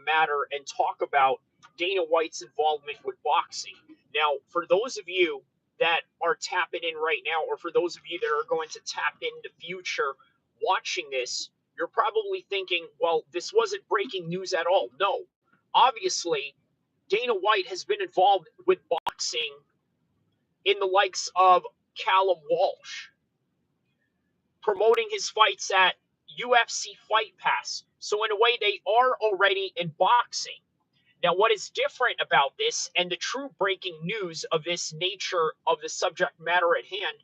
matter and talk about Dana White's involvement with boxing. Now, for those of you that are tapping in right now, or for those of you that are going to tap in the future watching this, you're probably thinking, well, this wasn't breaking news at all. No, obviously, Dana White has been involved with boxing in the likes of Callum Walsh, promoting his fights at UFC Fight Pass. So, in a way, they are already in boxing. Now, what is different about this and the true breaking news of this nature of the subject matter at hand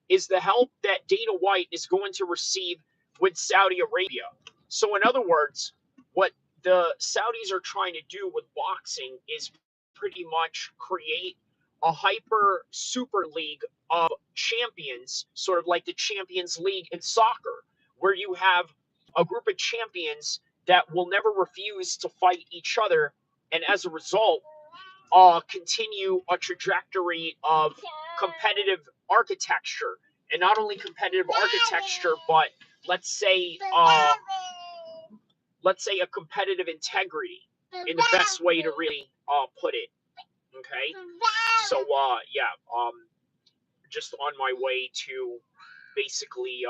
is the help that Dana White is going to receive with Saudi Arabia. So, in other words, what the Saudis are trying to do with boxing is pretty much create a hyper super league of champions, sort of like the Champions League in soccer, where you have a group of champions that will never refuse to fight each other, and as a result, continue a trajectory of competitive architecture, and not only competitive architecture, but let's say a competitive integrity in the best way to really put it. Okay, so yeah, just on my way to basically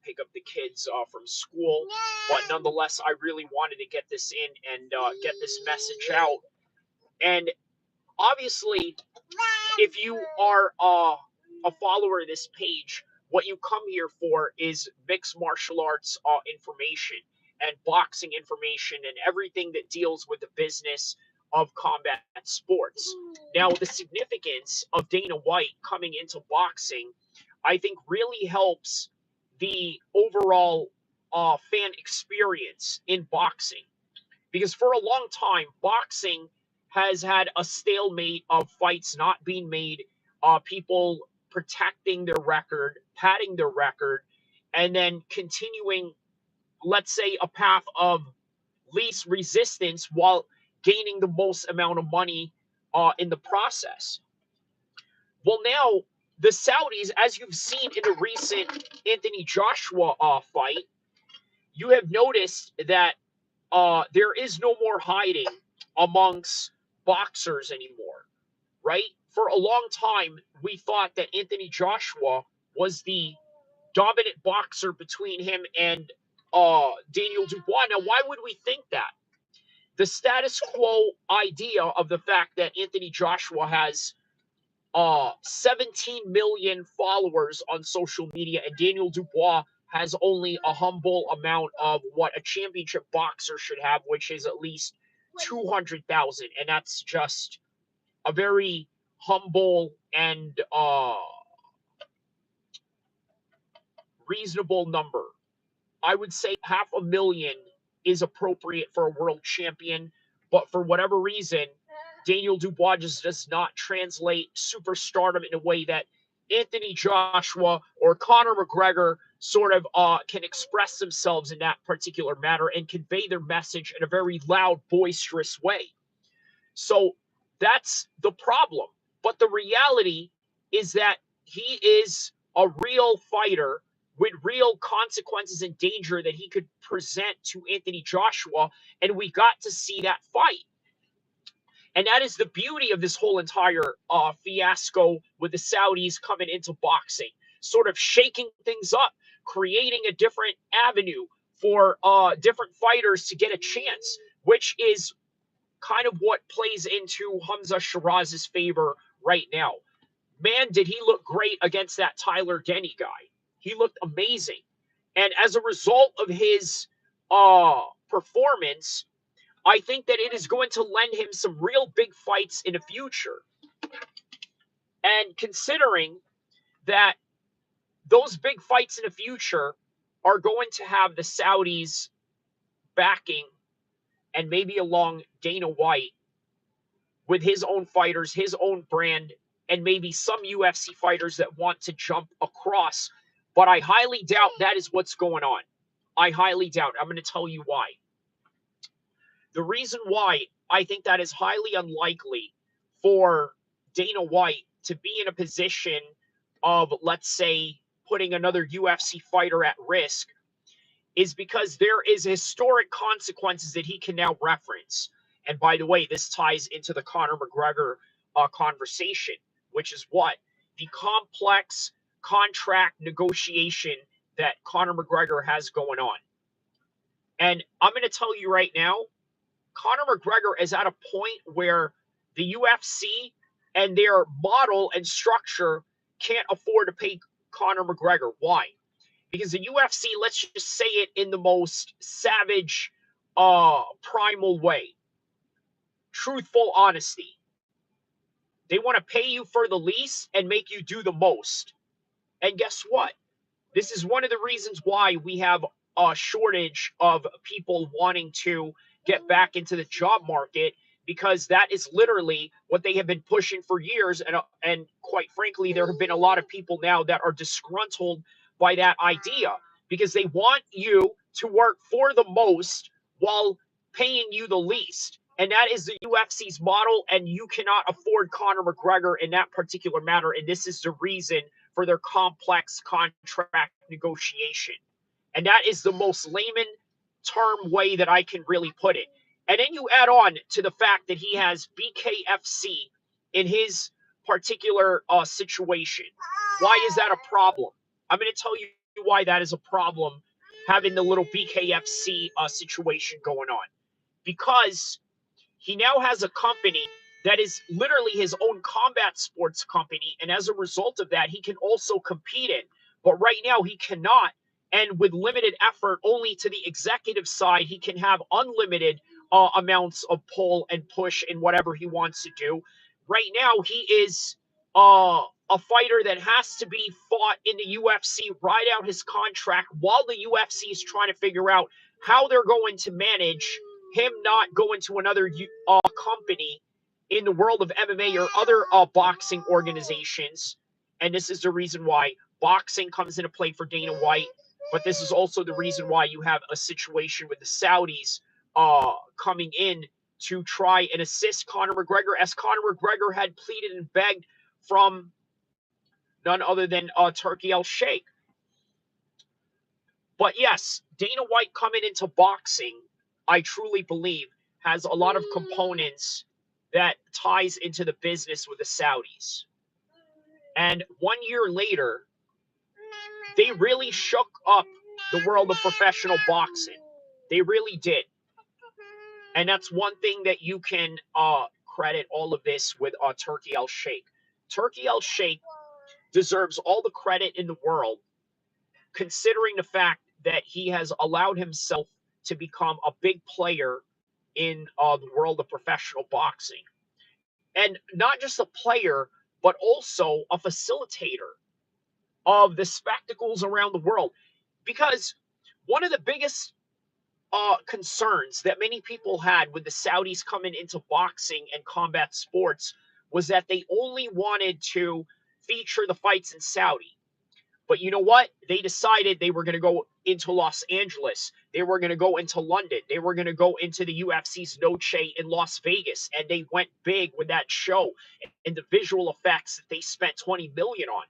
pick up the kids from school, but nonetheless, I really wanted to get this in and get this message out. And obviously, if you are a follower of this page, what you come here for is mixed martial arts information and boxing information and everything that deals with the business of combat sports. Now, the significance of Dana White coming into boxing, I think, really helps the overall fan experience in boxing. Because for a long time, boxing has had a stalemate of fights not being made, people protecting their record, padding their record, and then continuing, let's say, a path of least resistance while gaining the most amount of money in the process. Well, now the Saudis, as you've seen in the recent Anthony Joshua fight, you have noticed that there is no more hiding amongst boxers anymore, right? For a long time, we thought that Anthony Joshua was the dominant boxer between him and Daniel Dubois. Now, why would we think that? The status quo idea of the fact that Anthony Joshua has 17 million followers on social media and Daniel Dubois has only a humble amount of what a championship boxer should have, which is at least 200,000. And that's just a very humble and reasonable number. I would say 500,000 is appropriate for a world champion, but for whatever reason, Daniel Dubois just does not translate superstardom in a way that Anthony Joshua or Conor McGregor sort of can express themselves in that particular matter and convey their message in a very loud, boisterous way. So that's the problem. But the reality is that he is a real fighter with real consequences and danger that he could present to Anthony Joshua, and we got to see that fight. And that is the beauty of this whole entire fiasco with the Saudis coming into boxing, sort of shaking things up, creating a different avenue for different fighters to get a chance, which is kind of what plays into Hamza Shiraz's favor right now. Man, did he look great against that Tyler Denny guy. He looked amazing. And as a result of his performance, I think that it is going to lend him some real big fights in the future. And considering that those big fights in the future are going to have the Saudis backing and maybe along Dana White with his own fighters, his own brand, and maybe some UFC fighters that want to jump across. But I highly doubt that is what's going on. I highly doubt. I'm going to tell you why. The reason why I think that is highly unlikely for Dana White to be in a position of, let's say, putting another UFC fighter at risk is because there is historic consequences that he can now reference. And by the way, this ties into the Conor McGregor conversation, which is what? The complex contract negotiation that Conor McGregor has going on. And I'm going to tell you right now, Conor McGregor is at a point where the UFC and their model and structure can't afford to pay Conor McGregor. Why? Because the UFC, let's just say it in the most savage, primal way, truthful honesty. They want to pay you for the least and make you do the most. And guess what? This is one of the reasons why we have a shortage of people wanting to get back into the job market, because that is literally what they have been pushing for years. And quite frankly, there have been a lot of people now that are disgruntled by that idea, because they want you to work for the most while paying you the least. And that is the UFC's model, and you cannot afford Conor McGregor in that particular matter. And this is the reason for their complex contract negotiation. And that is the most layman term way that I can really put it. And then you add on to the fact that he has BKFC in his particular situation. Why is that a problem? I'm going to tell you why that is a problem, having the little BKFC situation going on. Because he now has a company that is literally his own combat sports company. And as a result of that, he can also compete in. But right now, he cannot. And with limited effort, only to the executive side, he can have unlimited amounts of pull and push in whatever he wants to do. Right now, he is a fighter that has to be fought in the UFC, ride out his contract while the UFC is trying to figure out how they're going to manage him not going to another company in the world of MMA or other boxing organizations. And this is the reason why boxing comes into play for Dana White. But this is also the reason why you have a situation with the Saudis coming in to try and assist Conor McGregor, as Conor McGregor had pleaded and begged from none other than Turkey El-Sheikh. But yes, Dana White coming into boxing, I truly believe, has a lot of components that ties into the business with the Saudis. And 1 year later, they really shook up the world of professional boxing. They really did. And that's one thing that you can credit all of this with Turkey El-Sheikh. Turkey El-Sheikh deserves all the credit in the world, considering the fact that he has allowed himself to become a big player in the world of professional boxing. And not just a player, but also a facilitator of the spectacles around the world. Because one of the biggest concerns that many people had with the Saudis coming into boxing and combat sports was that they only wanted to feature the fights in Saudi. But you know what? They decided they were going to go into Los Angeles. They were going to go into London. They were going to go into the UFC's Noche in Las Vegas. And they went big with that show and the visual effects that they spent $20 million on,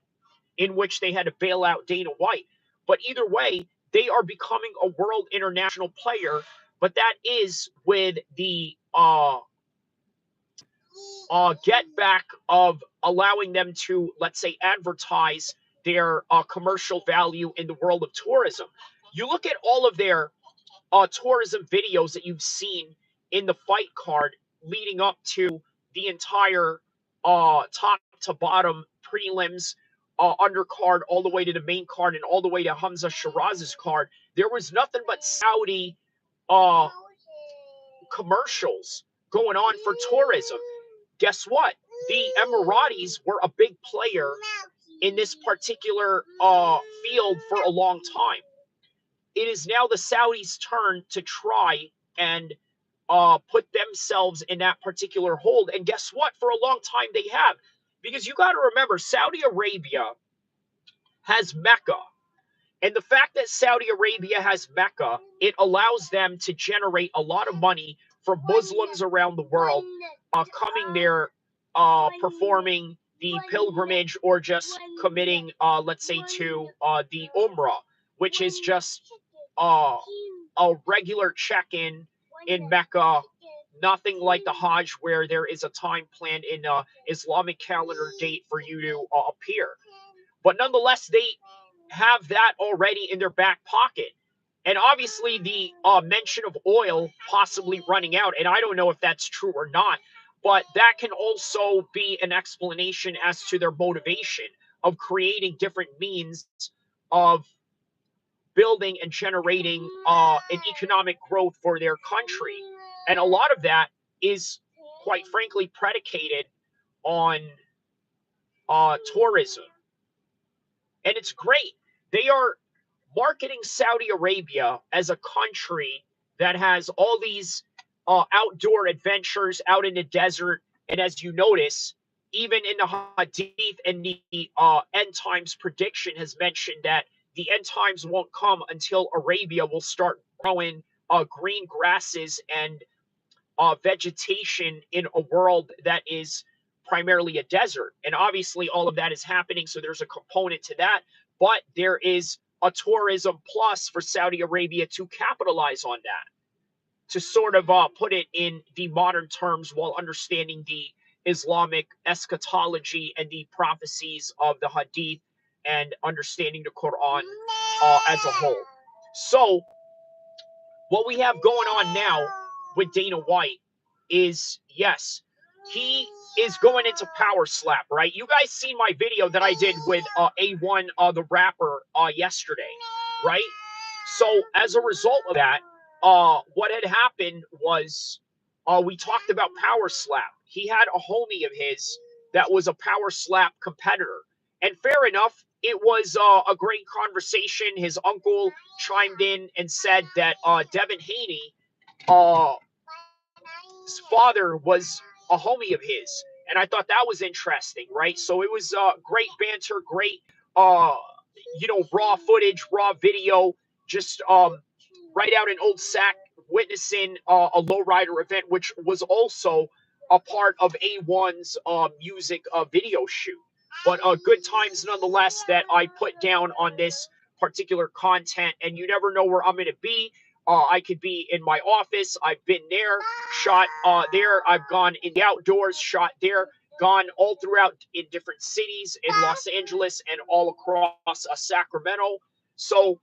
in which they had to bail out Dana White. But either way, they are becoming a world international player. But that is with the get back of allowing them to, let's say, advertise their commercial value in the world of tourism. You look at all of their tourism videos that you've seen in the fight card leading up to the entire top to bottom prelims, undercard, all the way to the main card and all the way to Hamza Shiraz's card. There was nothing but Saudi uh, commercials going on for tourism. Guess what? The Emiratis were a big player in this particular field for a long time. It is now the Saudis' turn to try and put themselves in that particular hold. And guess what? For a long time they have. Because you got to remember, Saudi Arabia has Mecca. And the fact that Saudi Arabia has Mecca, it allows them to generate a lot of money from Muslims around the world coming there, performing the pilgrimage or just committing, let's say, to the Umrah, which is just a regular check-in in Mecca, nothing like the Hajj where there is a time planned in Islamic calendar date for you to appear. But nonetheless, they have that already in their back pocket. And obviously, the mention of oil possibly running out, and I don't know if that's true or not, but that can also be an explanation as to their motivation of creating different means of building and generating an economic growth for their country. And a lot of that is, quite frankly, predicated on tourism. And it's great. They are marketing Saudi Arabia as a country that has all these outdoor adventures out in the desert. And as you notice, even in the Hadith and the end times prediction has mentioned that the end times won't come until Arabia will start growing green grasses and vegetation in a world that is primarily a desert. And obviously, all of that is happening. So there's a component to that. But there is a tourism plus for Saudi Arabia to capitalize on that, to sort of put it in the modern terms while understanding the Islamic eschatology and the prophecies of the Hadith and understanding the Quran as a whole. So, what we have going on now with Dana White is, yes, he is going into power slap, right? You guys seen my video that I did with A1, the rapper, yesterday, right? So as a result of that, what had happened was we talked about power slap. He had a homie of his that was a power slap competitor. And fair enough, it was a great conversation. His uncle chimed in and said that Devin Haney, his father was a homie of his. And I thought that was interesting, right? So it was great banter, great, uh, raw footage, raw video, just right out in Old Sac witnessing a lowrider event, which was also a part of A1's music video shoot. But good times nonetheless that I put down on this particular content, and you never know where I'm going to be. I could be in my office. I've been there, shot there. I've gone in the outdoors, shot there, gone all throughout in different cities in Los Angeles and all across Sacramento. So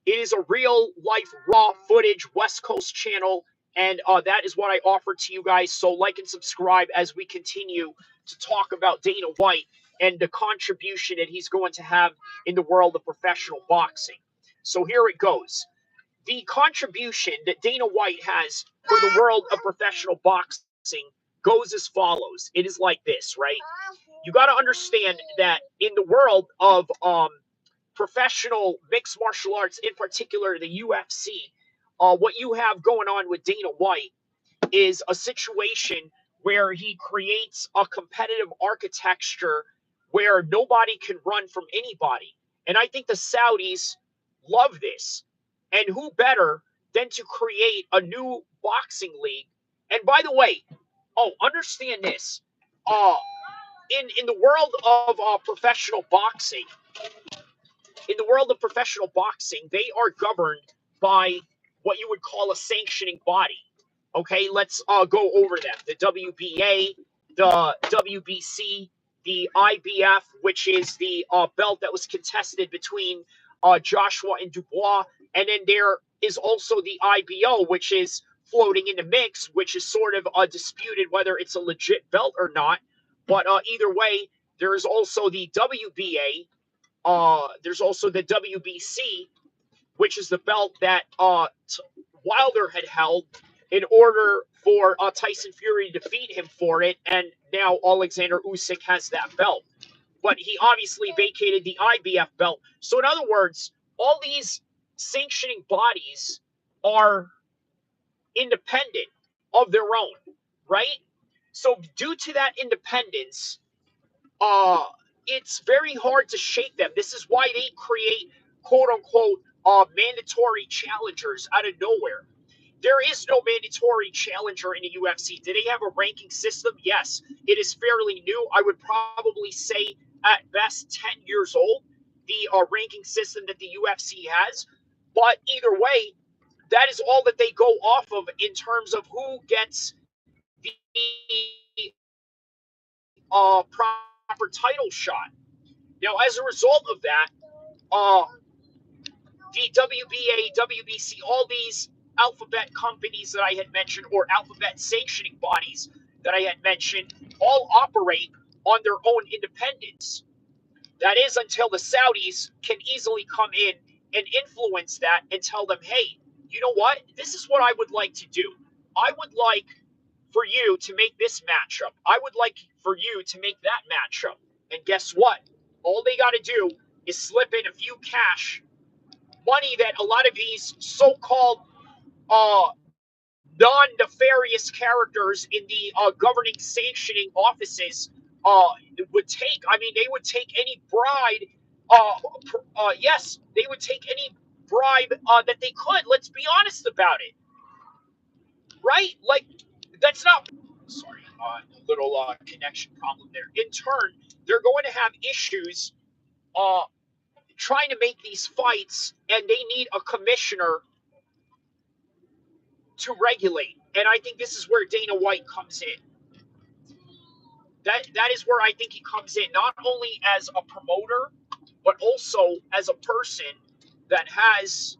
it is a real life raw footage West Coast channel, and that is what I offer to you guys. So like and subscribe as we continue to talk about Dana White and the contribution that he's going to have in the world of professional boxing. So here it goes. The contribution that Dana White has for the world of professional boxing goes as follows. It is like this, right? You got to understand that in the world of professional mixed martial arts, in particular the UFC, what you have going on with Dana White is a situation where he creates a competitive architecture where nobody can run from anybody. And I think the Saudis love this. And who better than to create a new boxing league? And by the way, understand this. In the world of professional boxing, they are governed by what you would call a sanctioning body. Okay, let's go over them. The WBA, the WBC, the IBF, which is the belt that was contested between Joshua and Dubois. And then there is also the IBO, which is floating in the mix, which is sort of disputed whether it's a legit belt or not. But either way, there is also the WBA. There's also the WBC, which is the belt that Wilder had held in order for Tyson Fury to defeat him for it, and now Alexander Usyk has that belt. But he obviously vacated the IBF belt. So in other words, all these sanctioning bodies are independent of their own, right? So due to that independence, it's very hard to shake them. This is why they create quote unquote mandatory challengers out of nowhere. There is no mandatory challenger in the UFC. Do they have a ranking system? Yes. It is fairly new. I would probably say at best 10 years old, the ranking system that the UFC has. But either way, that is all that they go off of in terms of who gets the proper title shot. Now, as a result of that, the WBA, WBC, all these alphabet companies that I had mentioned, or alphabet sanctioning bodies that I had mentioned, all operate on their own independence. That is until the Saudis can easily come in and influence that and tell them, hey, you know what? This is what I would like to do. I would like for you to make this matchup. I would like for you to make that matchup. And guess what? All they got to do is slip in a few cash money that a lot of these so-called uh, non-nefarious characters in the governing sanctioning offices uh, would take. I mean, they would take any bride. Yes, they would take any bribe that they could. Let's be honest about it, right? Like, that's not. Sorry, a little connection problem there. In turn, they're going to have issues uh, trying to make these fights, and they need a commissioner to regulate. And I think this is where Dana White comes in. That is where I think he comes in, not only as a promoter, but also as a person that has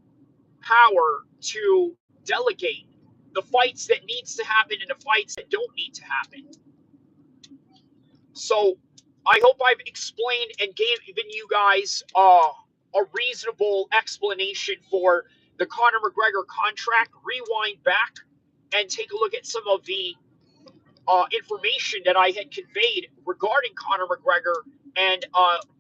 power to delegate the fights that needs to happen and the fights that don't need to happen. So I hope I've explained and given you guys a reasonable explanation for the Conor McGregor contract. Rewind back and take a look at some of the information that I had conveyed regarding Conor McGregor and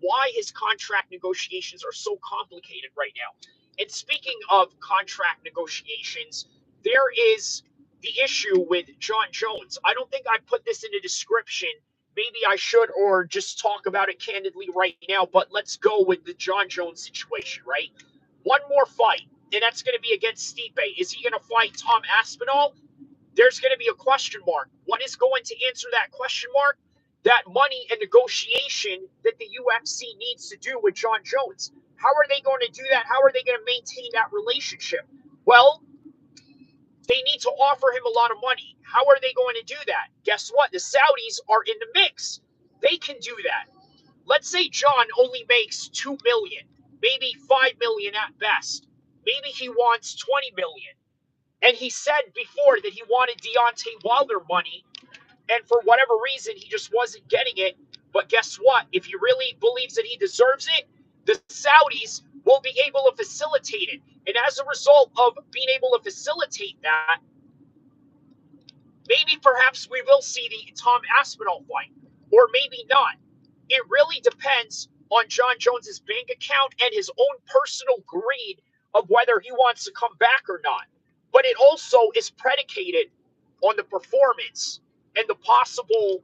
why his contract negotiations are so complicated right now. And speaking of contract negotiations, there is the issue with John Jones. I don't think I put this in the description. Maybe I should, or just talk about it candidly right now, but let's go with the John Jones situation, right? One more fight, and that's going to be against Stipe. Is he going to fight Tom Aspinall? There's going to be a question mark. What is going to answer that question mark? That money and negotiation that the UFC needs to do with John Jones. How are they going to do that? How are they going to maintain that relationship? Well, they need to offer him a lot of money. How are they going to do that? Guess what? The Saudis are in the mix. They can do that. Let's say John only makes 2 million, maybe 5 million at best. Maybe he wants 20 million. And he said before that he wanted Deontay Wilder money, and for whatever reason, he just wasn't getting it. But guess what? If he really believes that he deserves it, the Saudis will be able to facilitate it. And as a result of being able to facilitate that, maybe perhaps we will see the Tom Aspinall fight, or maybe not. It really depends on John Jones's bank account and his own personal greed of whether he wants to come back or not. But it also is predicated on the performance and the possible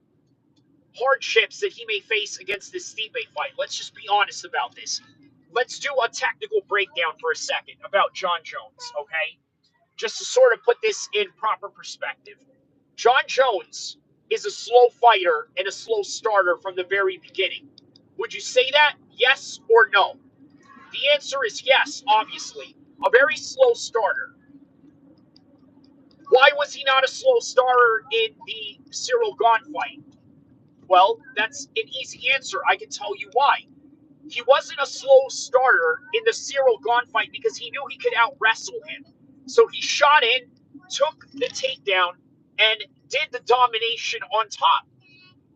hardships that he may face against this Stipe fight. Let's just be honest about this. Let's do a technical breakdown for a second about John Jones, okay? Just to sort of put this in proper perspective. John Jones is a slow fighter and a slow starter from the very beginning. Would you say that? Yes or no? The answer is yes, obviously. A very slow starter. Why was he not a slow starter in the Cyril Gane fight? Well, that's an easy answer. I can tell you why. He wasn't a slow starter in the Cyril Gane fight because he knew he could out wrestle him. So he shot in, took the takedown, and did the domination on top.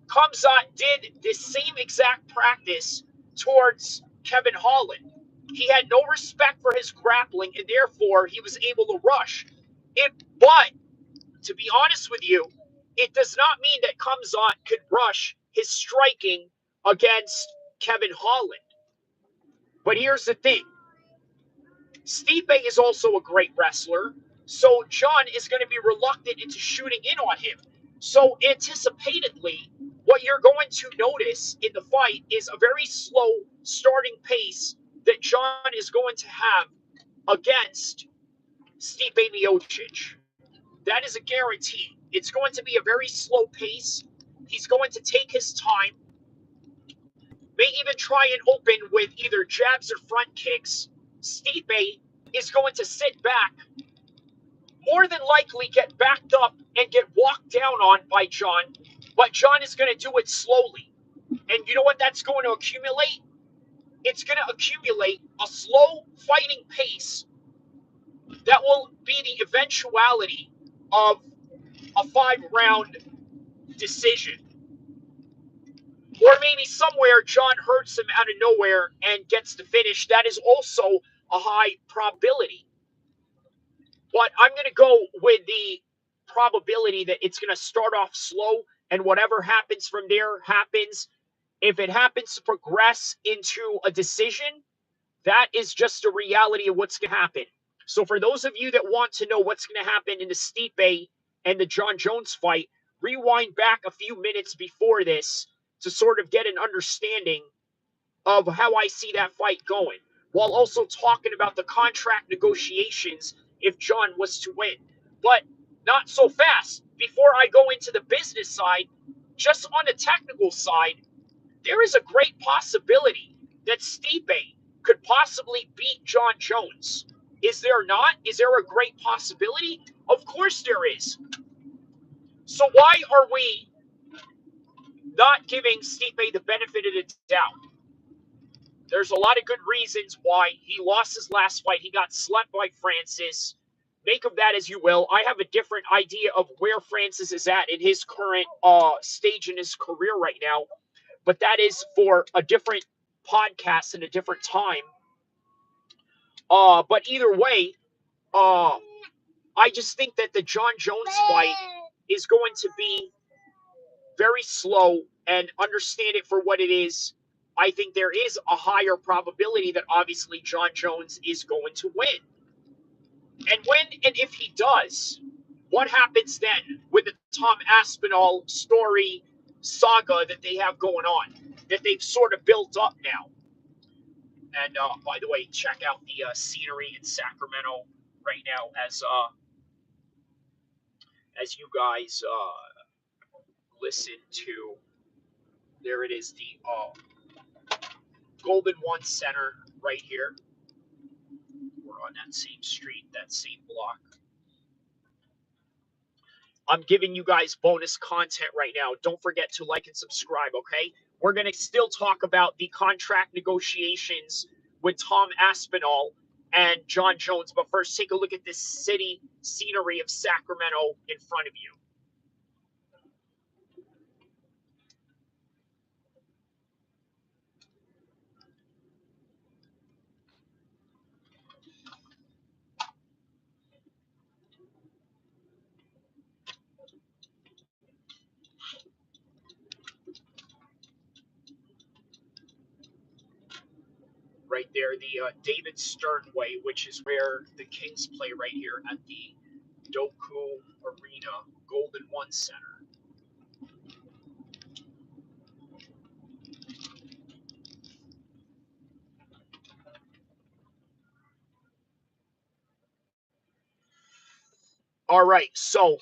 Khamzat did the same exact practice towards Kevin Holland. He had no respect for his grappling, and therefore he was able to rush. But to be honest with you, it does not mean that Khamzat could rush his striking against Kevin Holland. But here's the thing. Stipe is also a great wrestler, so John is going to be reluctant into shooting in on him. So anticipatedly, what you're going to notice in the fight is a very slow starting pace that John is going to have against Stipe Miocic. That is a guarantee. It's going to be a very slow pace. He's going to take his time, may even try and open with either jabs or front kicks. Stipe is going to sit back, more than likely get backed up and get walked down on by John, but John is going to do it slowly. And you know what that's going to accumulate? It's going to accumulate a slow fighting pace that will be the eventuality of a 5-round decision. Or maybe somewhere John hurts him out of nowhere and gets the finish. That is also a high probability. But I'm going to go with the probability that it's going to start off slow and whatever happens from there happens. If it happens to progress into a decision, that is just a reality of what's going to happen. So for those of you that want to know what's going to happen in the Stipe and the John Jones fight, rewind back a few minutes before this to sort of get an understanding of how I see that fight going, while also talking about the contract negotiations if John was to win. But not so fast. Before I go into the business side, just on the technical side, there is a great possibility that Stipe could possibly beat John Jones. Is there not? Is there a great possibility? Of course there is. So why are we not giving Stipe the benefit of the doubt? There's a lot of good reasons why he lost his last fight. He got slept by Francis. Make of that as you will. I have a different idea of where Francis is at in his current stage in his career right now. But that is for a different podcast and a different time. But either way, I just think that the John Jones fight is going to be very slow, and understand it for what it is. I think there is a higher probability that obviously John Jones is going to win. And when and if he does, what happens then with the Tom Aspinall story saga that they have going on, that they've sort of built up now? And by the way, check out the scenery in Sacramento right now as you guys listen to. There it is, the Golden One Center right here. We're on that same street, that same block. I'm giving you guys bonus content right now. Don't forget to like and subscribe, okay? We're going to still talk about the contract negotiations with Tom Aspinall and John Jones. But first, take a look at this city scenery of Sacramento in front of you. Right there, the David Stern Way, which is where the Kings play right here at the Doku Arena, Golden One Center. All right, so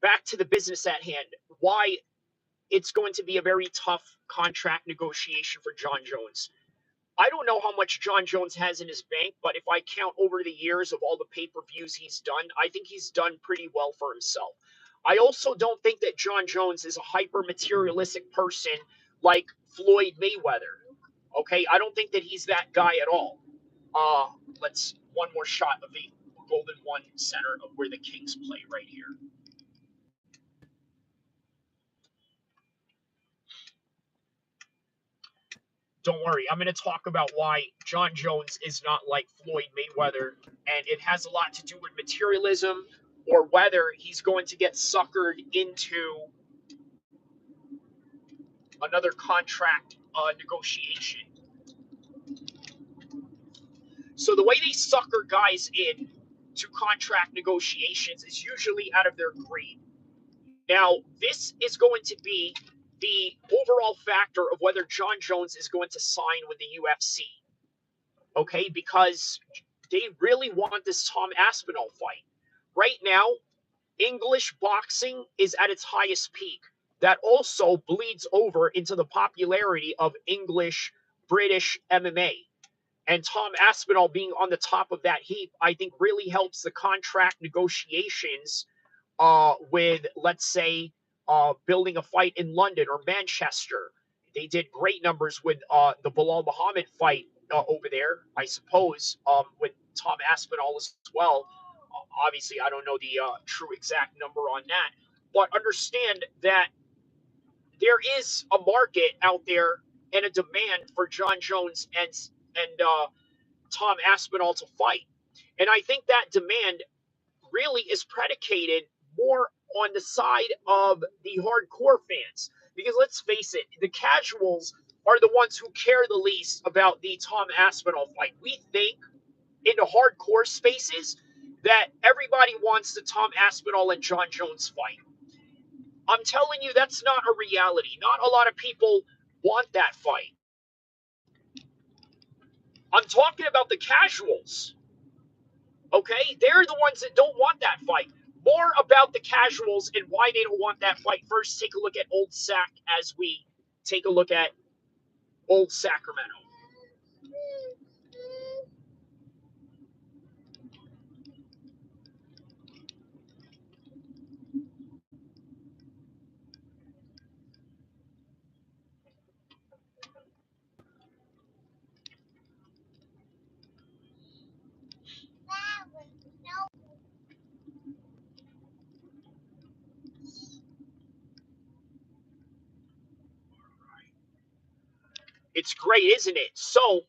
back to the business at hand. Why it's going to be a very tough contract negotiation for John Jones. I don't know how much John Jones has in his bank, but if I count over the years of all the pay-per-views he's done, I think he's done pretty well for himself. I also don't think that John Jones is a hyper-materialistic person like Floyd Mayweather. Okay, I don't think that he's that guy at all. Let's one more shot of the Golden One Center of where the Kings play right here. Don't worry, I'm going to talk about why John Jones is not like Floyd Mayweather, and it has a lot to do with materialism or whether he's going to get suckered into another contract negotiation. So the way they sucker guys in to contract negotiations is usually out of their greed. Now, this is going to be the overall factor of whether John Jones is going to sign with the UFC. Okay, because they really want this Tom Aspinall fight. Right now, English boxing is at its highest peak. That also bleeds over into the popularity of English British MMA. And Tom Aspinall being on the top of that heap, I think really helps the contract negotiations with, let's say, building a fight in London or Manchester. They did great numbers with the Bilal Muhammad fight over there, I suppose, with Tom Aspinall as well. Obviously, I don't know the true exact number on that, but understand that there is a market out there and a demand for John Jones and Tom Aspinall to fight. And I think that demand really is predicated more on the side of the hardcore fans. Because let's face it, the casuals are the ones who care the least about the Tom Aspinall fight. We think in the hardcore spaces that everybody wants the Tom Aspinall and John Jones fight. I'm telling you, that's not a reality. Not a lot of people want that fight. I'm talking about the casuals. Okay? They're the ones that don't want that fight. More about the casuals and why they don't want that fight. First, take a look at Old Sac as we take a look at Old Sacramento. It's great, isn't it? So,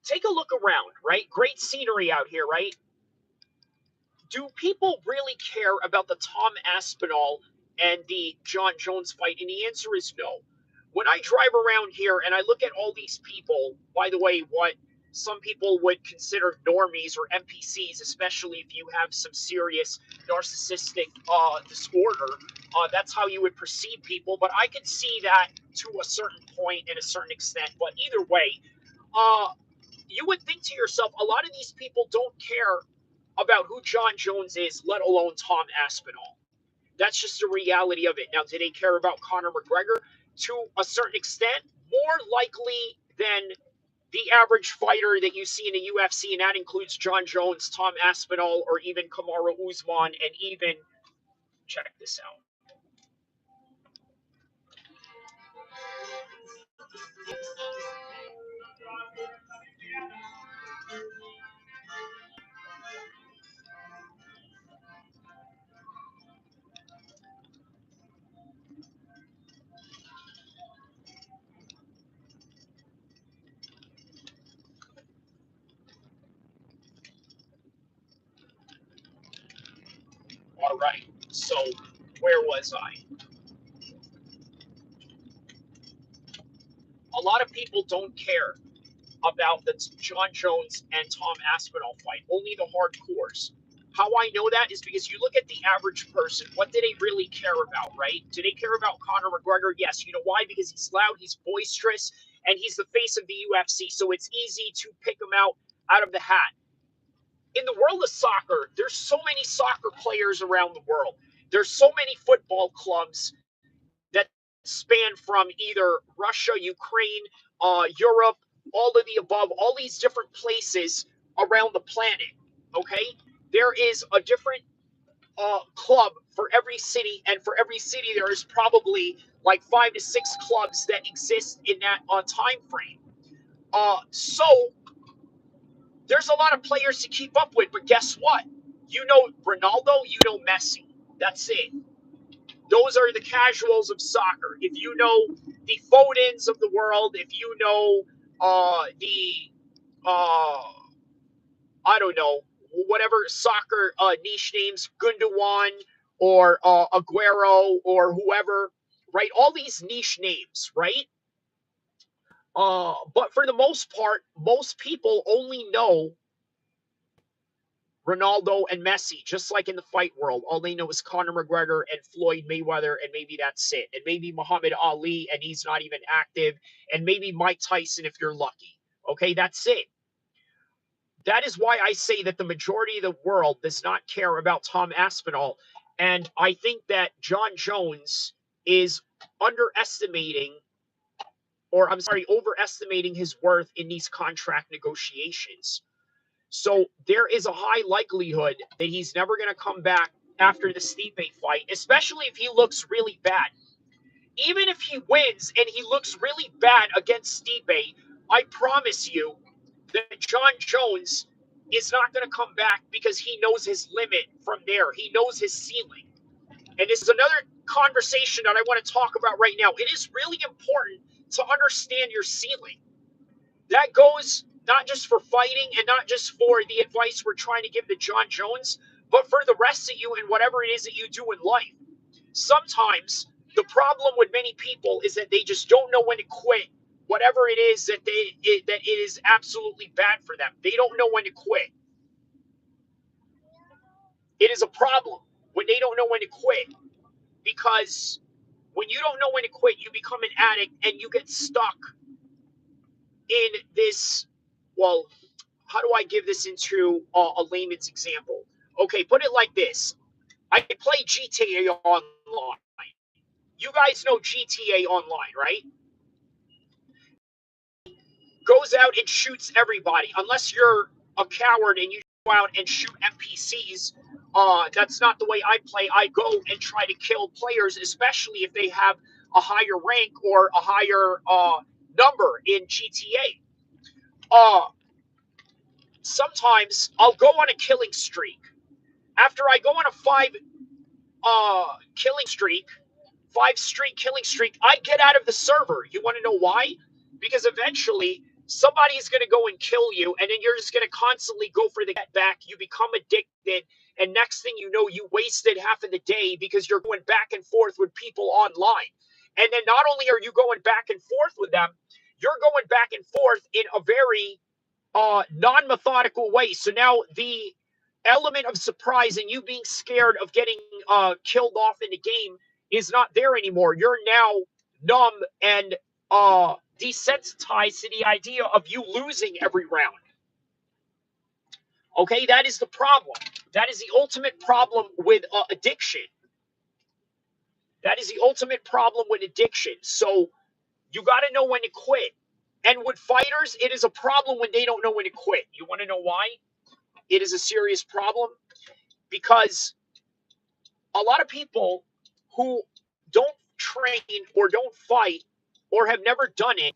take a look around, right? Great scenery out here, right? Do people really care about the Tom Aspinall and the John Jones fight? And the answer is no. When I drive around here and I look at all these people, by the way, what some people would consider normies or NPCs, especially if you have some serious narcissistic disorder, that's how you would perceive people. But I could see that to a certain point and a certain extent. But either way, uh, you would think to yourself, a lot of these people don't care about who John Jones is, let alone Tom Aspinall. That's just the reality of it. Now, do they care about Conor McGregor? To a certain extent, more likely than the average fighter that you see in the UFC, and that includes John Jones, Tom Aspinall, or even Kamaru Usman, and even, check this out. All right, so where was I? A lot of people don't care about the John Jones and Tom Aspinall fight, only the hardcores. How I know that is because you look at the average person, what do they really care about, right? Do they care about Conor McGregor? Yes. You know why? Because he's loud, he's boisterous, and he's the face of the UFC. So it's easy to pick him out of the hat. In the world of soccer, there's so many soccer players around the world. There's so many football clubs that span from either Russia, Ukraine, Europe, all of the above, all these different places around the planet. Okay, there is a different club for every city, and for every city, there is probably like 5 to 6 clubs that exist in that time frame. So there's a lot of players to keep up with, but guess what? You know Ronaldo, you know Messi. That's it. Those are the casuals of soccer. If you know the Fodens of the world, if you know the I don't know, whatever soccer niche names, Gundogan or Aguero or whoever, right? All these niche names, right? But for the most part, most people only know Ronaldo and Messi, just like in the fight world. All they know is Conor McGregor and Floyd Mayweather, and maybe that's it. And maybe Muhammad Ali, and he's not even active. And maybe Mike Tyson, if you're lucky. Okay, that's it. That is why I say that the majority of the world does not care about Tom Aspinall. And I think that John Jones is underestimating or I'm sorry, overestimating his worth in these contract negotiations. So there is a high likelihood that he's never going to come back after the Stipe fight, especially if he looks really bad. Even if he wins and he looks really bad against Stipe, I promise you that John Jones is not going to come back because he knows his limit from there. He knows his ceiling. And this is another conversation that I want to talk about right now. It is really important to understand your ceiling. That goes not just for fighting and not just for the advice we're trying to give to John Jones, but for the rest of you and whatever it is that you do in life. Sometimes the problem with many people is that they just don't know when to quit whatever it is that that it is absolutely bad for them. They don't know when to quit. It is a problem when they don't know when to quit, because when you don't know when to quit, you become an addict and you get stuck in this. Well, how do I give this into a layman's example? Okay, put it like this. I play GTA Online. You guys know GTA Online, right? Goes out and shoots everybody. Unless you're a coward and you go out and shoot NPCs, that's not the way I play. I go and try to kill players, especially if they have a higher rank or a higher number in GTA. Sometimes I'll go on a killing streak. After I go on a killing streak, 5 streak killing streak, I get out of the server. You want to know why? Because eventually somebody's going to go and kill you, and then you're just going to constantly go for the get back. You become addicted, and next thing you know, you wasted half of the day because you're going back and forth with people online. And then not only are you going back and forth with them, you're going back and forth in a very non-methodical way. So now the element of surprise and you being scared of getting killed off in the game is not there anymore. You're now numb and desensitized to the idea of you losing every round. Okay, that is the problem. That is the ultimate problem with addiction. That is the ultimate problem with addiction. So you got to know when to quit. And with fighters, it is a problem when they don't know when to quit. You want to know why? It is a serious problem because a lot of people who don't train or don't fight or have never done it,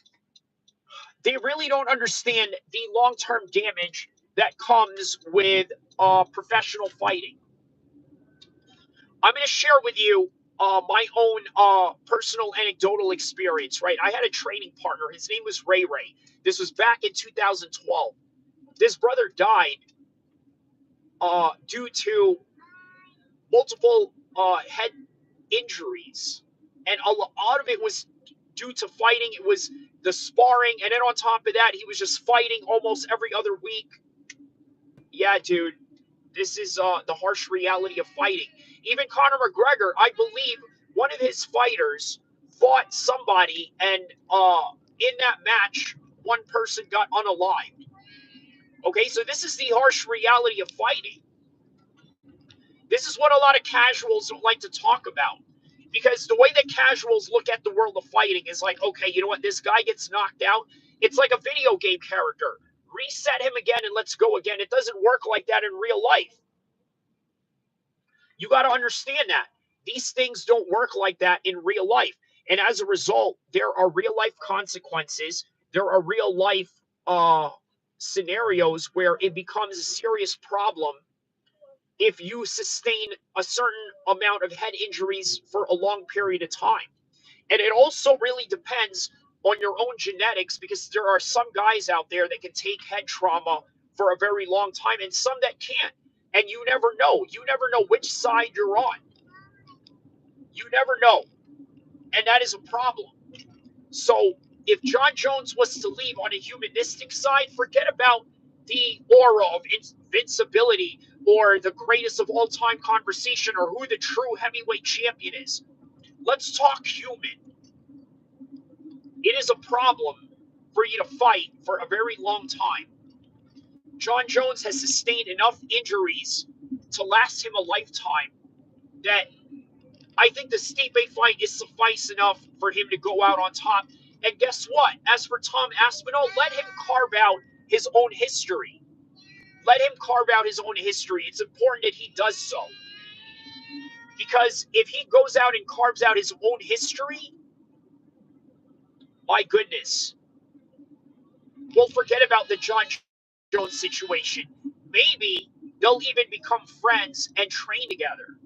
they really don't understand the long-term damage that comes with professional fighting. I'm going to share with you my own personal anecdotal experience, right? I had a training partner. His name was Ray Ray. This was back in 2012. This brother died due to multiple head injuries, and a lot of it was due to fighting. It was the sparring, and then on top of that, he was just fighting almost every other week. Yeah, dude, this is the harsh reality of fighting. Even Conor McGregor, I believe one of his fighters fought somebody, and in that match, one person got unalived. Okay, so this is the harsh reality of fighting. This is what a lot of casuals don't like to talk about. Because the way that casuals look at the world of fighting is like, okay, you know what? This guy gets knocked out. It's like a video game character. Reset him again and let's go again. It doesn't work like that in real life. You got to understand that. These things don't work like that in real life. And as a result, there are real life consequences. There are real life scenarios where it becomes a serious problem if you sustain a certain amount of head injuries for a long period of time. And it also really depends on your own genetics, because there are some guys out there that can take head trauma for a very long time and some that can't. And you never know. You never know which side you're on. You never know. And that is a problem. So if John Jones was to leave on a humanistic side, forget about the aura of invincibility or the greatest of all time conversation or who the true heavyweight champion is. Let's talk human. It is a problem for you to fight for a very long time. John Jones has sustained enough injuries to last him a lifetime that I think the Stipe fight is suffice enough for him to go out on top. And guess what? As for Tom Aspinall, let him carve out his own history. Let him carve out his own history. It's important that he does so. Because if he goes out and carves out his own history, my goodness, we'll forget about the John Jones situation. Maybe they'll even become friends and train together.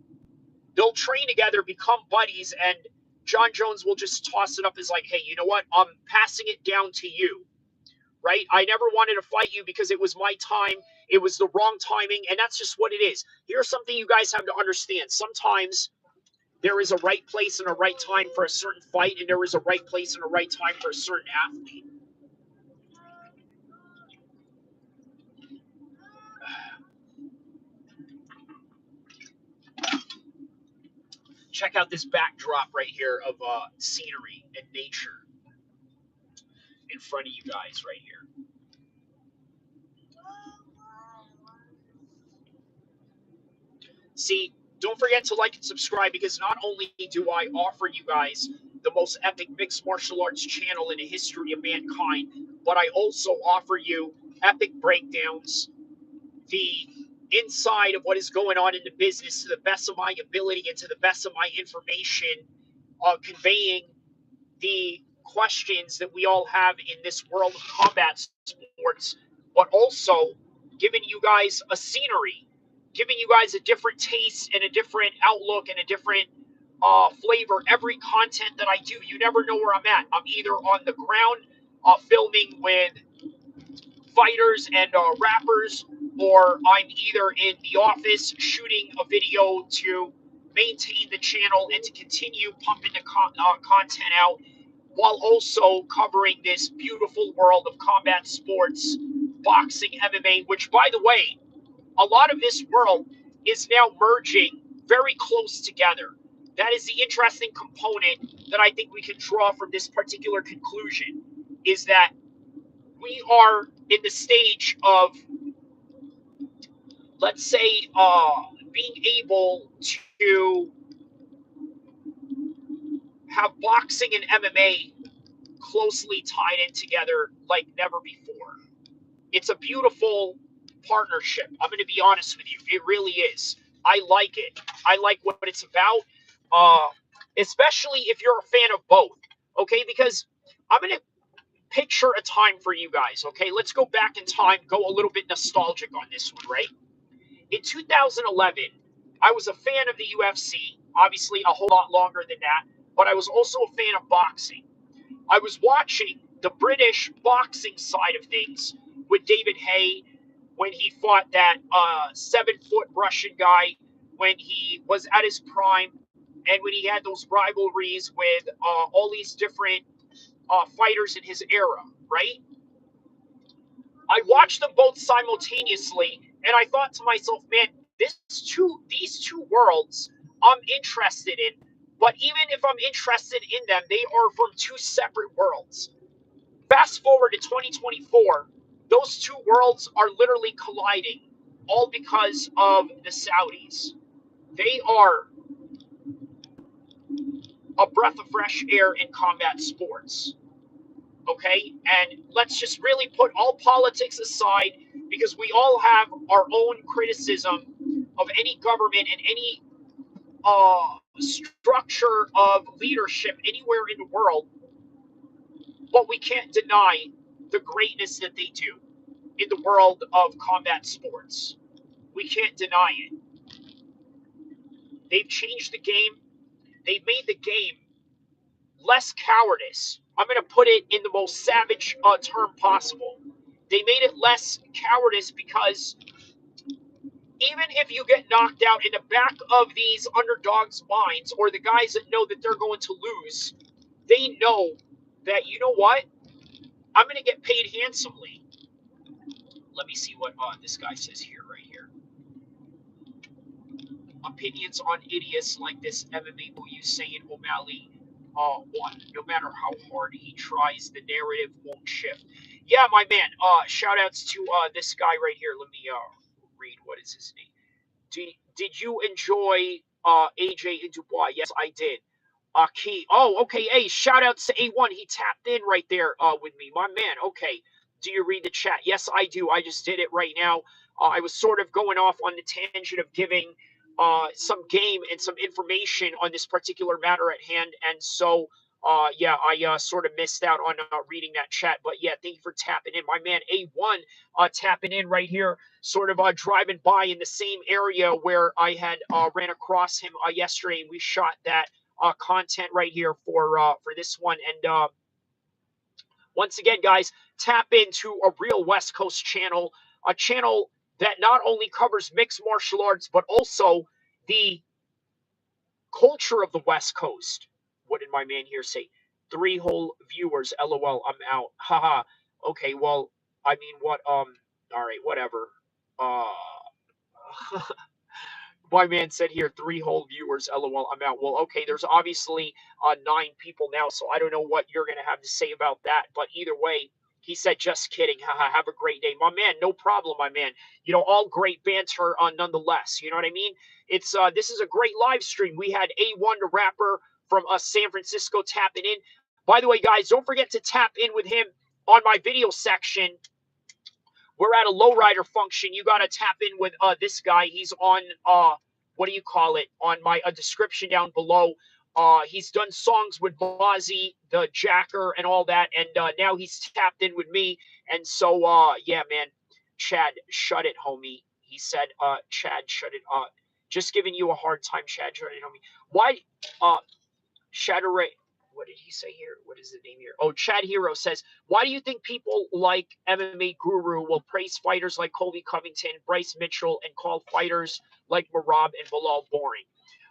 They'll train together, become buddies, and John Jones will just toss it up as like, hey, you know what? I'm passing it down to you, right? I never wanted to fight you because it was my time. It was the wrong timing, and that's just what it is. Here's something you guys have to understand. Sometimes there is a right place and a right time for a certain fight, and there is a right place and a right time for a certain athlete. Check out this backdrop right here of scenery and nature in front of you guys right here. See, don't forget to like and subscribe because not only do I offer you guys the most epic mixed martial arts channel in the history of mankind, but I also offer you epic breakdowns, the inside of what is going on in the business to the best of my ability and to the best of my information, conveying the questions that we all have in this world of combat sports, but also giving you guys a scenery, giving you guys a different taste and a different outlook and a different flavor. Every content that I do, you never know where I'm at. I'm either on the ground filming with fighters and rappers, or I'm either in the office shooting a video to maintain the channel and to continue pumping the content out while also covering this beautiful world of combat sports, boxing, MMA, which, by the way, a lot of this world is now merging very close together. That is the interesting component that I think we can draw from this particular conclusion, is that we are in the stage of, let's say, being able to have boxing and MMA closely tied in together like never before. It's a beautiful partnership. I'm going to be honest with you. It really is. I like it. I like what it's about, especially if you're a fan of both. Okay, because I'm going to picture a time for you guys. Okay, let's go back in time, go a little bit nostalgic on this one, right? In 2011, I was a fan of the UFC, obviously a whole lot longer than that, but I was also a fan of boxing. I was watching the British boxing side of things with David Haye when he fought that 7-foot Russian guy when he was at his prime, and when he had those rivalries with all these different fighters in his era, right? I watched them both simultaneously, and I thought to myself, man, these two worlds I'm interested in. But even if I'm interested in them, they are from two separate worlds. Fast forward to 2024, those two worlds are literally colliding, all because of the Saudis. They are a breath of fresh air in combat sports. Okay? And let's just really put all politics aside because we all have our own criticism of any government and any structure of leadership anywhere in the world, but we can't deny the greatness that they do in the world of combat sports. We can't deny it. They've changed the game. They've made the game less cowardice. I'm going to put it in the most savage term possible. They made it less cowardice because even if you get knocked out, in the back of these underdogs' minds, or the guys that know that they're going to lose, they know that, you know what? I'm going to get paid handsomely. Let me see what this guy says here, right here. Opinions on idiots like this MMA Hussein O'Malley won. No matter how hard he tries, the narrative won't shift. Yeah, my man. Shout outs to this guy right here. Let me read. What is his name? Did you enjoy AJ and Dubois? Yes, I did. Key. Oh, okay. Hey, shout out to A1. He tapped in right there with me. My man. Okay. Do you read the chat? Yes, I do. I just did it right now. I was sort of going off on the tangent of giving some game and some information on this particular matter at hand. And so, yeah, I sort of missed out on reading that chat. But yeah, thank you for tapping in. My man A1 tapping in right here, sort of driving by in the same area where I had ran across him yesterday. And we shot that content right here for this one. And once again, guys, tap into a real West Coast channel, a channel that not only covers mixed martial arts but also the culture of the West Coast. What did my man here say? 3 whole viewers. LOL. I'm out. Haha. Okay. Well, I mean, what? All right. Whatever. Uh. My man said here 3 whole viewers. LOL. I'm out. Well, okay. There's obviously 9 people now, so I don't know what you're gonna have to say about that. But either way, he said, "Just kidding. Haha. Have a great day, my man. No problem, my man. All great banter, nonetheless. You know what I mean? It's this is a great live stream. We had A1 the rapper from San Francisco tapping in. By the way, guys, don't forget to tap in with him on my video section. We're at a lowrider function. You got to tap in with this guy. He's on what do you call it? On my description down below. He's done songs with Mozzie, the Jacker, and all that, and now he's tapped in with me. And so, yeah, man, Chad, shut it, homie. He said, Chad, shut it. Just giving you a hard time, Chad, shut it, homie. Why? Shadow, what did he say here? What is the name here? Oh, Chad Hero says, why do you think people like MMA Guru will praise fighters like Colby Covington, Bryce Mitchell, and call fighters like Marab and Bilal boring?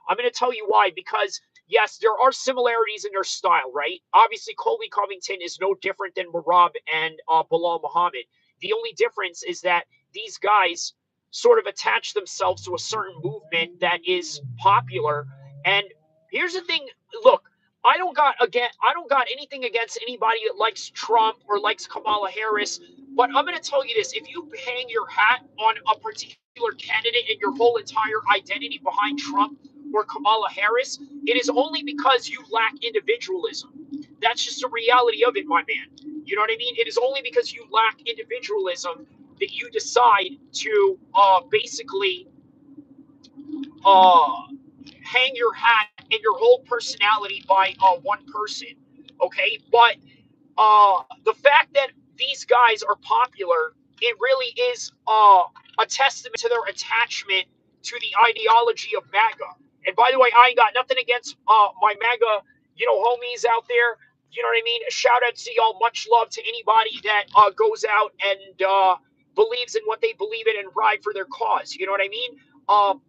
I'm going to tell you why. Because, yes, there are similarities in their style, right? Obviously, Colby Covington is no different than Marab and Bilal Muhammad. The only difference is that these guys sort of attach themselves to a certain movement that is popular. And here's the thing. Look, I don't got anything against anybody that likes Trump or likes Kamala Harris, but I'm going to tell you this: if you hang your hat on a particular candidate and your whole entire identity behind Trump or Kamala Harris, it is only because you lack individualism. That's just the reality of it, my man. You know what I mean? It is only because you lack individualism that you decide to basically uh, hang your hat and your whole personality by one person. Okay, but the fact that these guys are popular, it really is a testament to their attachment to the ideology of MAGA. And by the way, I ain't got nothing against my MAGA, homies out there. You know what I mean? Shout out to y'all. Much love to anybody that goes out and believes in what they believe in and ride for their cause. You know what I mean?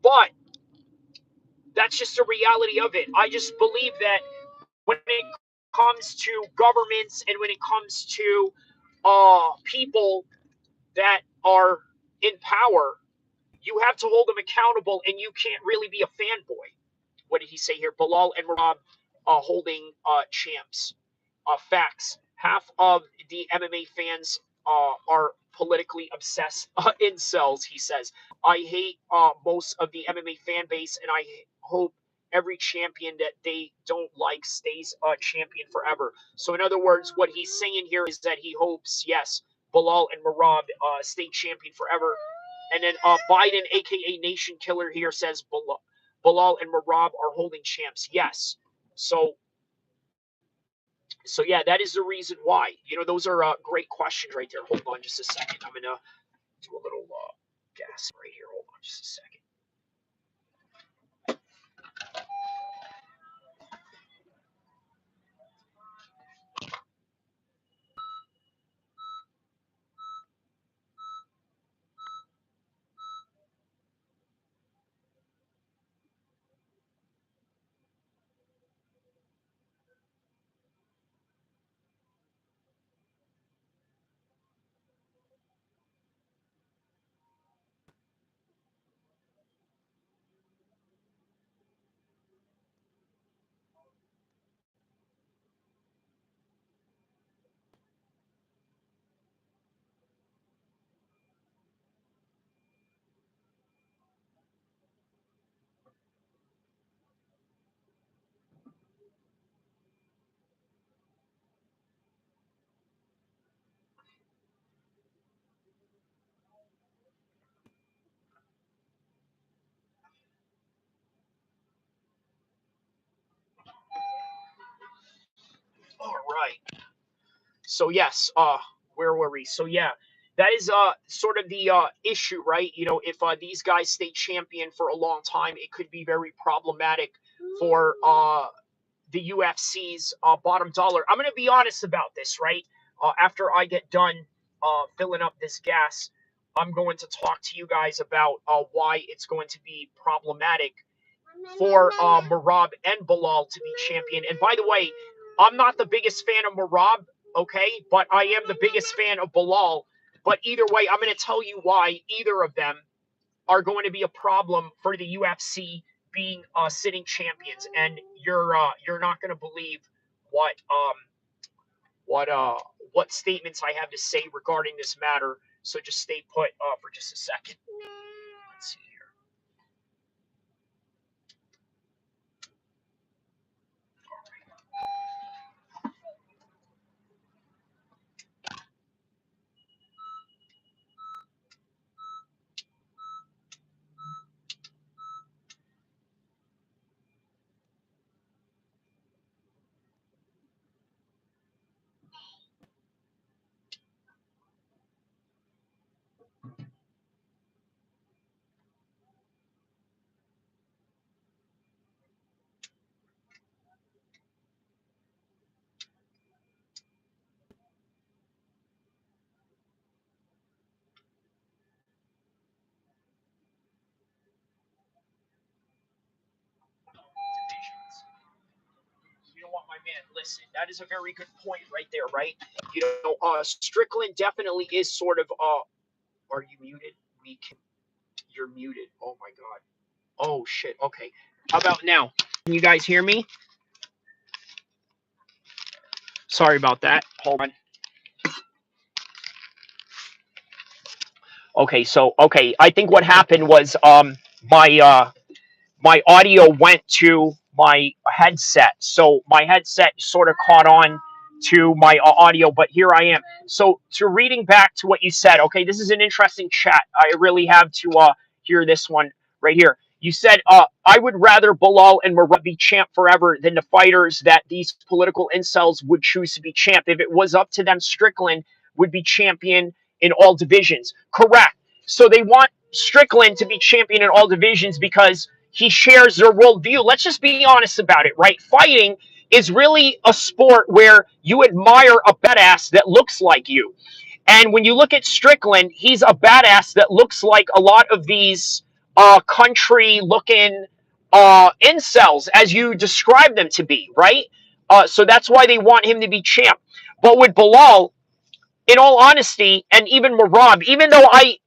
But that's just the reality of it. I just believe that when it comes to governments and when it comes to people that are in power, you have to hold them accountable, and you can't really be a fanboy. What did he say here? Bilal and Marab holding champs. Facts. Half of the MMA fans are politically obsessed incels, he says. I hate most of the MMA fan base, and I hope every champion that they don't like stays a champion forever. So, in other words, what he's saying here is that he hopes, yes, Bilal and Marab stay champion forever. And then Biden, aka Nation Killer, here says Bilal and Marab are holding champs. Yes. So yeah, that is the reason why. Those are great questions right there. Hold on just a second. I'm gonna do a little gas right here. Hold on just a second. right. So yes, where were we? So yeah, that is sort of the issue, right? You know, if these guys stay champion for a long time, it could be very problematic for the UFC's bottom dollar. I'm gonna be honest about this, right? After I get done filling up this gas, I'm going to talk to you guys about why it's going to be problematic for Merab and Bilal to be champion. And by the way, I'm not the biggest fan of Merab, okay, but I am the biggest fan of Bilal. But either way, I'm going to tell you why either of them are going to be a problem for the UFC being sitting champions. And you're not going to believe what what statements I have to say regarding this matter. So just stay put for just a second. Let's see here. You know what, my man? Listen, that is a very good point right there, right? You know, Strickland definitely is sort of. Are you muted? You're muted. Oh my god. Oh shit. Okay. How about now? Can you guys hear me? Sorry about that. Hold on. Okay. So okay, I think what happened was my audio went to my headset. So my headset sort of caught on to my audio, but here I am. So to reading back to what you said, okay, this is an interesting chat. I really have to hear this one right here. You said, I would rather Bilal and Merab be champ forever than the fighters that these political incels would choose to be champ. If it was up to them, Strickland would be champion in all divisions. Correct. So they want Strickland to be champion in all divisions because he shares their worldview. Let's just be honest about it, right? Fighting is really a sport where you admire a badass that looks like you. And when you look at Strickland, he's a badass that looks like a lot of these country looking incels, as you describe them to be, right? So that's why they want him to be champ. But with Bilal, in all honesty, and even Merab, even though I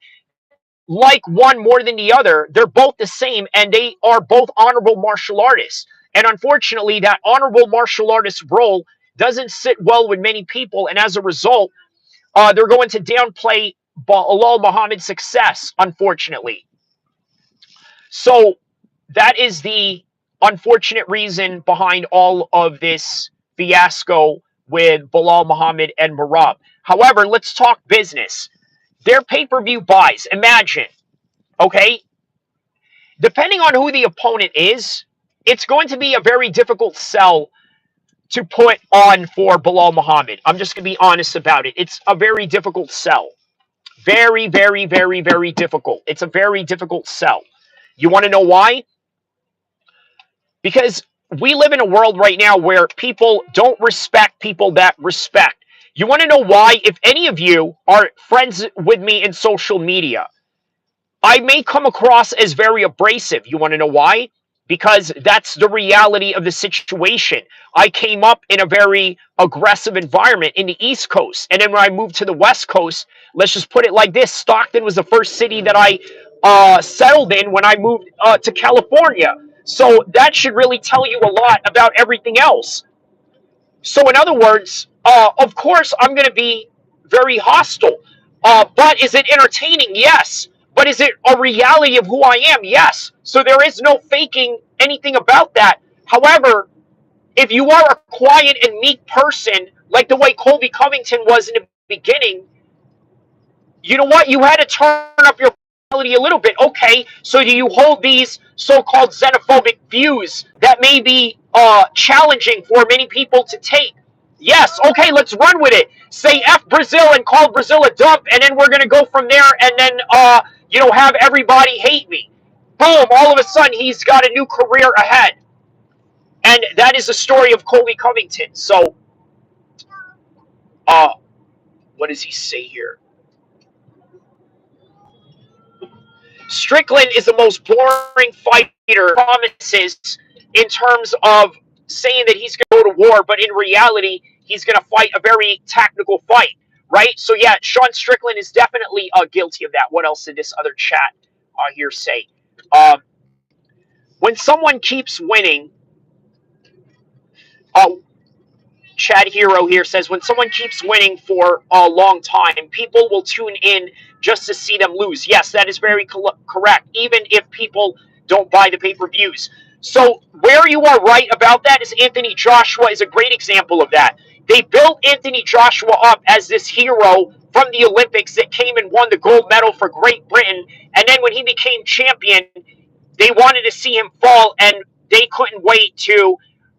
like one more than the other. They're both the same, and they are both honorable martial artists. And unfortunately, that honorable martial artist role doesn't sit well with many people, and as a result, they're going to downplay Bilal Muhammad's success, unfortunately. So that is the unfortunate reason behind all of this fiasco with Bilal Muhammad and Merab. However, let's talk business. Their pay-per-view buys, imagine, okay, depending on who the opponent is, it's going to be a very difficult sell to put on for Bilal Muhammad. I'm just going to be honest about it. It's a very difficult sell. Very, very, very, very difficult. It's a very difficult sell. You want to know why? Because we live in a world right now where people don't respect people that respect. You want to know why? If any of you are friends with me in social media, I may come across as very abrasive. You want to know why? Because that's the reality of the situation. I came up in a very aggressive environment in the East Coast. And then when I moved to the West Coast, let's just put it like this: Stockton was the first city that I settled in when I moved to California. So that should really tell you a lot about everything else. So, in other words, of course, I'm going to be very hostile. But is it entertaining? Yes. But is it a reality of who I am? Yes. So there is no faking anything about that. However, if you are a quiet and meek person, like the way Colby Covington was in the beginning, you know what? You had to turn up your personality a little bit. Okay, so do you hold these so-called xenophobic views that may be challenging for many people to take? Yes, okay, let's run with it. Say F Brazil and call Brazil a dump, and then we're going to go from there and then, have everybody hate me. Boom, all of a sudden he's got a new career ahead. And that is the story of Colby Covington. So, uh, what does he say here? Strickland is the most boring fighter, promises, in terms of saying that he's going to go to war, but in reality, he's going to fight a very tactical fight, right? So, yeah, Sean Strickland is definitely guilty of that. What else did this other chat here say? Um, when someone keeps winning, uh, Chad Hero here says, when someone keeps winning for a long time, people will tune in just to see them lose. Yes, that is very correct, even if people don't buy the pay-per-views. So where you are right about that is Anthony Joshua is a great example of that. They built Anthony Joshua up as this hero from the Olympics that came and won the gold medal for Great Britain. And then when he became champion, they wanted to see him fall, and they couldn't wait to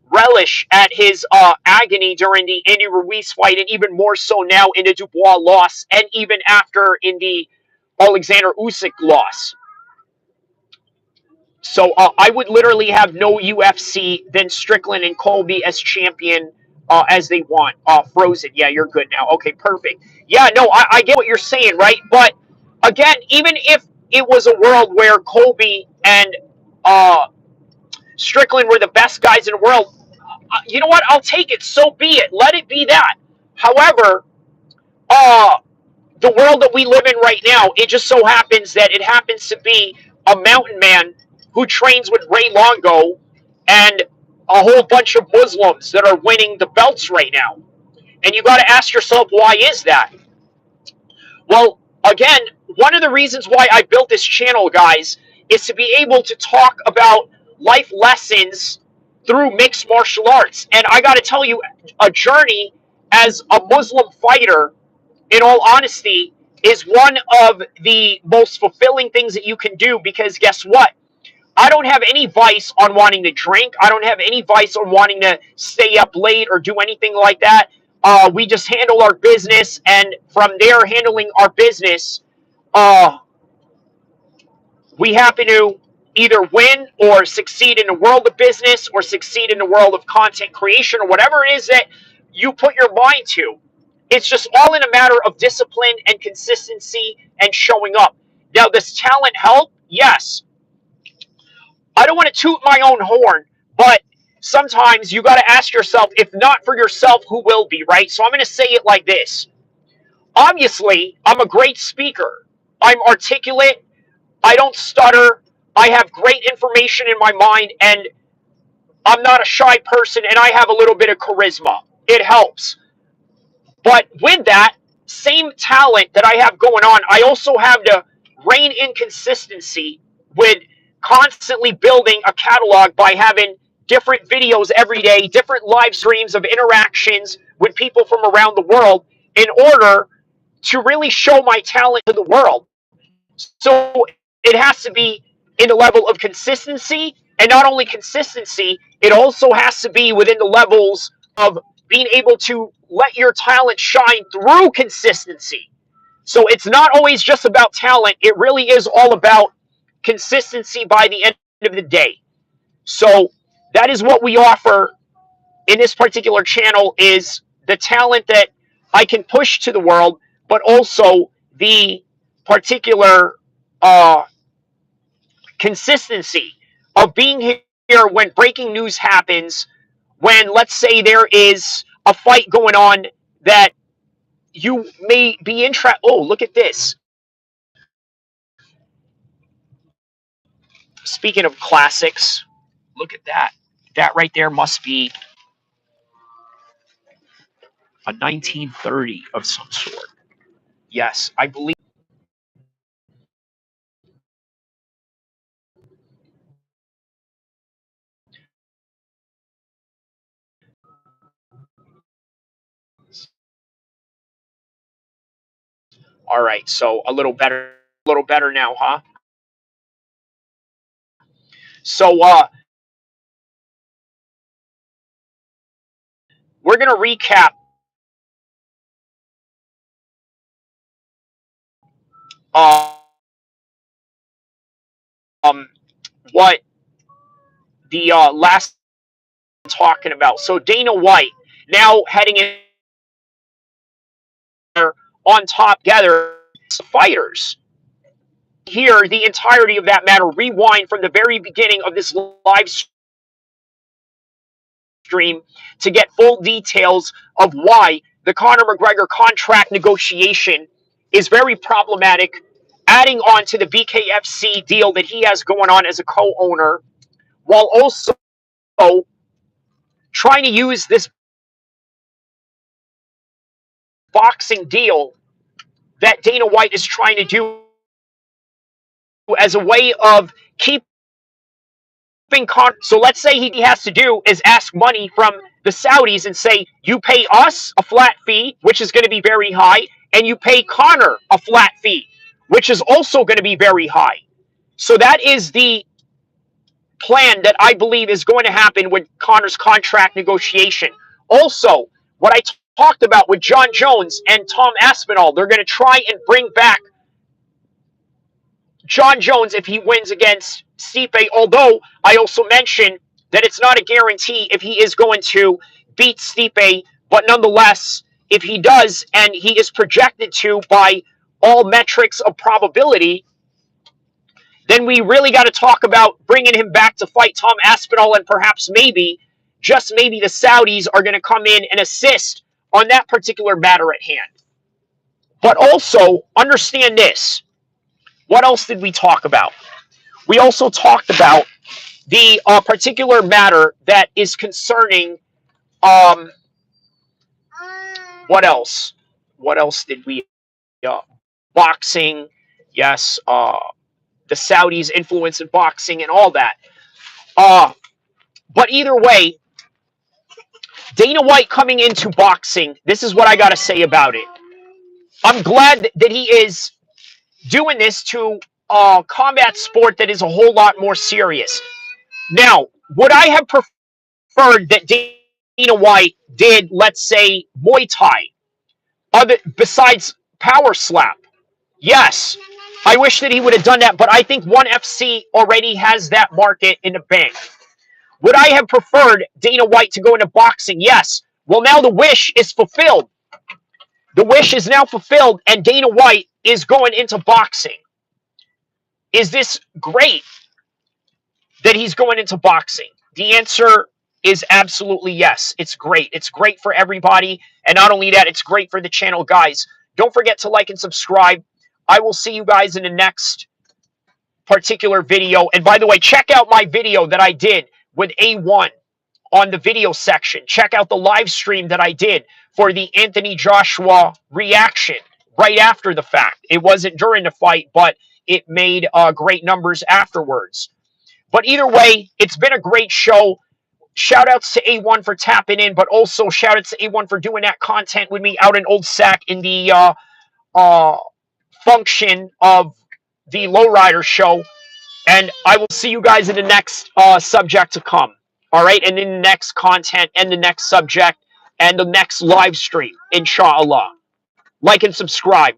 relish at his agony during the Andy Ruiz fight, and even more so now in the Dubois loss, and even after in the Alexander Usyk loss. So I would literally have no UFC than Strickland and Colby as champion as they want. Frozen, yeah, you're good now. Okay, perfect. Yeah, no, I get what you're saying, right? But again, even if it was a world where Colby and uh, Strickland were the best guys in the world, you know what? I'll take it. So be it. Let it be that. However, uh, the world that we live in right now, it just so happens that it happens to be a mountain man who trains with Ray Longo and a whole bunch of Muslims that are winning the belts right now. And you got to ask yourself, why is that? Well, again, one of the reasons why I built this channel, guys, is to be able to talk about life lessons through mixed martial arts. And I got to tell you, a journey as a Muslim fighter, in all honesty, is one of the most fulfilling things that you can do, because guess what? I don't have any vice on wanting to drink. I don't have any vice on wanting to stay up late or do anything like that. We just handle our business, and from there, handling our business, uh, we happen to either win or succeed in the world of business or succeed in the world of content creation or whatever it is that you put your mind to. It's just all in a matter of discipline and consistency and showing up. Now, does talent help? Yes. I don't want to toot my own horn, but sometimes you got to ask yourself, if not for yourself, who will be, right? So I'm going to say it like this. Obviously, I'm a great speaker. I'm articulate. I don't stutter. I have great information in my mind, and I'm not a shy person, and I have a little bit of charisma. It helps. But with that same talent that I have going on, I also have to rein in consistency with constantly building a catalog by having different videos every day, different live streams of interactions with people from around the world in order to really show my talent to the world. So it has to be in the level of consistency, and not only consistency, it also has to be within the levels of being able to let your talent shine through consistency. So it's not always just about talent. It really is all about consistency by the end of the day. So that is what we offer in this particular channel, is the talent that I can push to the world, but also the particular uh, consistency of being here when breaking news happens, when, let's say, there is a fight going on that you may be interested. Oh, look at this. Speaking of classics, look at that. That right there must be a 1930 of some sort. Yes, I believe. All right, so a little better now, huh? So we're going to recap um, what the last talking about. So Dana White now heading in there on top together fighters. Here, the entirety of that matter, rewind from the very beginning of this live stream to get full details of why the Conor McGregor contract negotiation is very problematic, adding on to the BKFC deal that he has going on as a co-owner, while also trying to use this boxing deal that Dana White is trying to do as a way of keeping Conor. So let's say he has to do is ask money from the Saudis and say, you pay us a flat fee, which is going to be very high, and you pay Conor a flat fee, which is also going to be very high. So that is the plan that I believe is going to happen with Conor's contract negotiation. Also, what I talked about with John Jones and Tom Aspinall, they're going to try and bring back John Jones if he wins against Stipe, although I also mentioned that it's not a guarantee if he is going to beat Stipe, but nonetheless, if he does, and he is projected to by all metrics of probability, then we really got to talk about bringing him back to fight Tom Aspinall, and perhaps maybe, just maybe, the Saudis are going to come in and assist on that particular matter at hand. But also, understand this. What else did we talk about? We also talked about the particular matter that is concerning, what else? What else did we, boxing, yes, the Saudis' influence in boxing and all that. But either way, Dana White coming into boxing, this is what I got to say about it. I'm glad that he is doing this to a combat sport that is a whole lot more serious. Now, would I have preferred that Dana White did, let's say, Muay Thai, besides Power Slap? Yes. I wish that he would have done that, but I think ONE FC already has that market in the bank. Would I have preferred Dana White to go into boxing? Yes. Well, now the wish is fulfilled. The wish is now fulfilled, and Dana White is going into boxing. Is this great that he's going into boxing? The answer is absolutely yes. It's great. It's great for everybody. And not only that, it's great for the channel. Guys, don't forget to like and subscribe. I will see you guys in the next particular video. And by the way, check out my video that I did with A1 on the video section. Check out the live stream that I did for the Anthony Joshua reaction right after the fact. It wasn't during the fight, but it made great numbers afterwards. But either way, it's been a great show. Shout outs to A1 for tapping in, but also shout outs to A1 for doing that content with me out in Old Sac in the function of the Lowrider show. And I will see you guys in the next subject to come. All right, and in the next content and the next subject and the next live stream, inshallah. Like and subscribe.